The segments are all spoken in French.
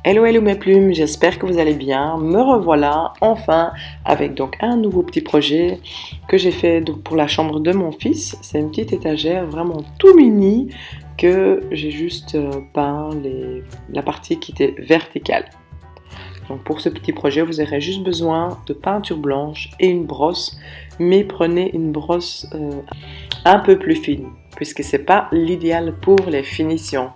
Hello hello mes plumes, j'espère que vous allez bien. Me revoilà enfin avec donc un nouveau petit projet que j'ai fait donc pour la chambre de mon fils. C'est une petite étagère vraiment tout mini que j'ai juste peint la partie qui était verticale. Donc pour ce petit projet, vous aurez juste besoin de peinture blanche et une brosse, mais prenez une brosse un peu plus fine puisque c'est pas l'idéal pour les finitions.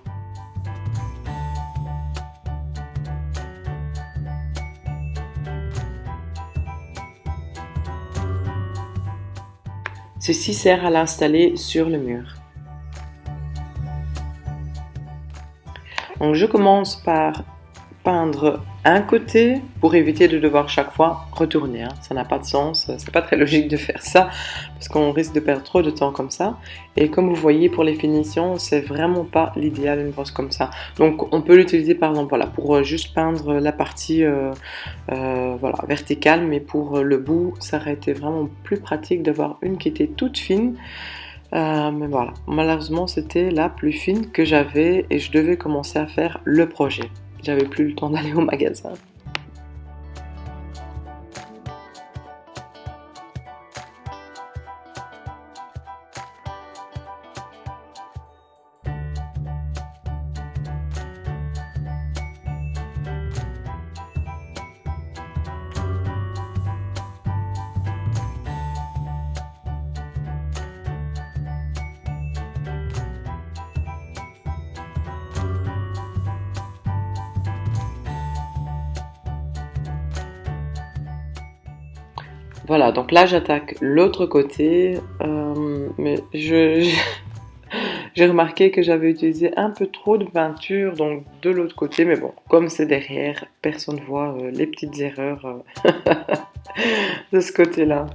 Ceci sert à l'installer sur le mur. Donc je commence par peindre un côté pour éviter de devoir chaque fois retourner. Ça n'a pas de sens, c'est pas très logique de faire ça parce qu'on risque de perdre trop de temps comme ça. Et comme vous voyez pour les finitions, c'est vraiment pas l'idéal une brosse comme ça. Donc on peut l'utiliser par exemple voilà, pour juste peindre la partie voilà, verticale, mais pour le bout, ça aurait été vraiment plus pratique d'avoir une qui était toute fine. Mais voilà, malheureusement c'était la plus fine que j'avais et je devais commencer à faire le projet. J'avais plus le temps d'aller au magasin. Voilà, donc là j'attaque l'autre côté, mais j'ai remarqué que j'avais utilisé un peu trop de peinture donc de l'autre côté, mais bon, comme c'est derrière, personne ne voit les petites erreurs de ce côté-là.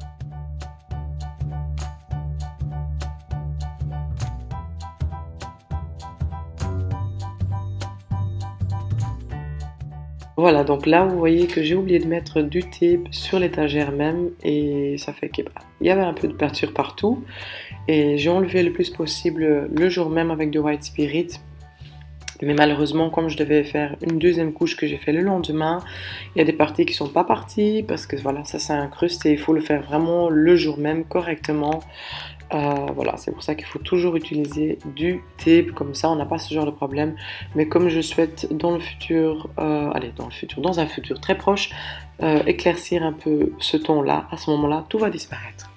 Voilà, donc là vous voyez que j'ai oublié de mettre du tape sur l'étagère même et ça fait qu'il y avait un peu de peinture partout et j'ai enlevé le plus possible le jour même avec du White Spirit. Mais malheureusement, comme je devais faire une deuxième couche que j'ai fait le lendemain, il y a des parties qui sont pas parties parce que voilà, ça s'incruste et il faut le faire vraiment le jour même correctement. Voilà, c'est pour ça qu'il faut toujours utiliser du tape, comme ça on n'a pas ce genre de problème. Mais comme je souhaite dans le futur, dans un futur très proche, éclaircir un peu ce ton-là, à ce moment-là, tout va disparaître.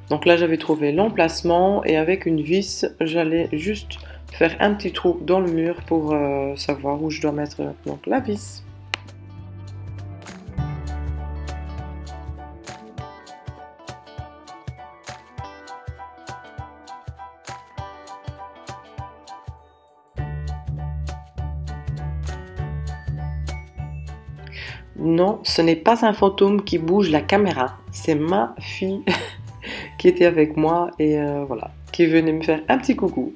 Donc là j'avais trouvé l'emplacement et avec une vis j'allais juste faire un petit trou dans le mur pour savoir où je dois mettre donc, la vis. Non, ce n'est pas un fantôme qui bouge la caméra, c'est ma fille qui était avec moi et voilà, qui venait me faire un petit coucou.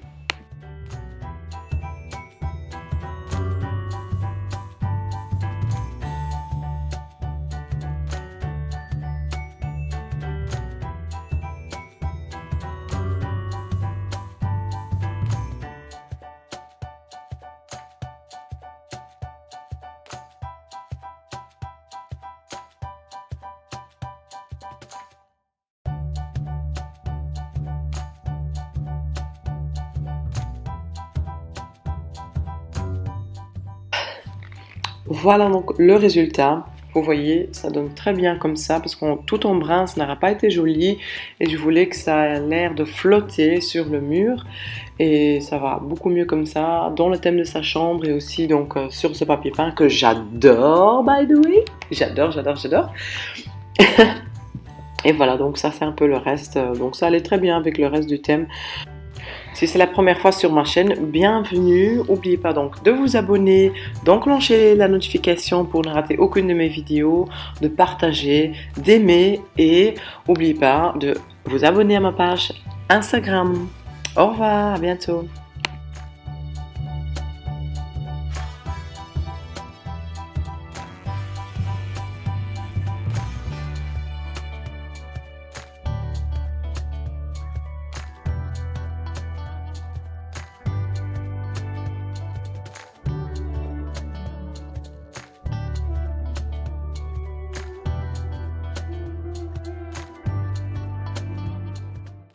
Voilà donc le résultat. Vous voyez, ça donne très bien comme ça parce que tout en brun, ça n'aura pas été joli et je voulais que ça ait l'air de flotter sur le mur et ça va beaucoup mieux comme ça dans le thème de sa chambre et aussi donc sur ce papier peint que j'adore by the way. J'adore. Et voilà, donc ça c'est un peu le reste. Donc ça allait très bien avec le reste du thème. Si c'est la première fois sur ma chaîne, bienvenue. N'oubliez pas donc de vous abonner, d'enclencher la notification pour ne rater aucune de mes vidéos, de partager, d'aimer et n'oubliez pas de vous abonner à ma page Instagram. Au revoir, à bientôt.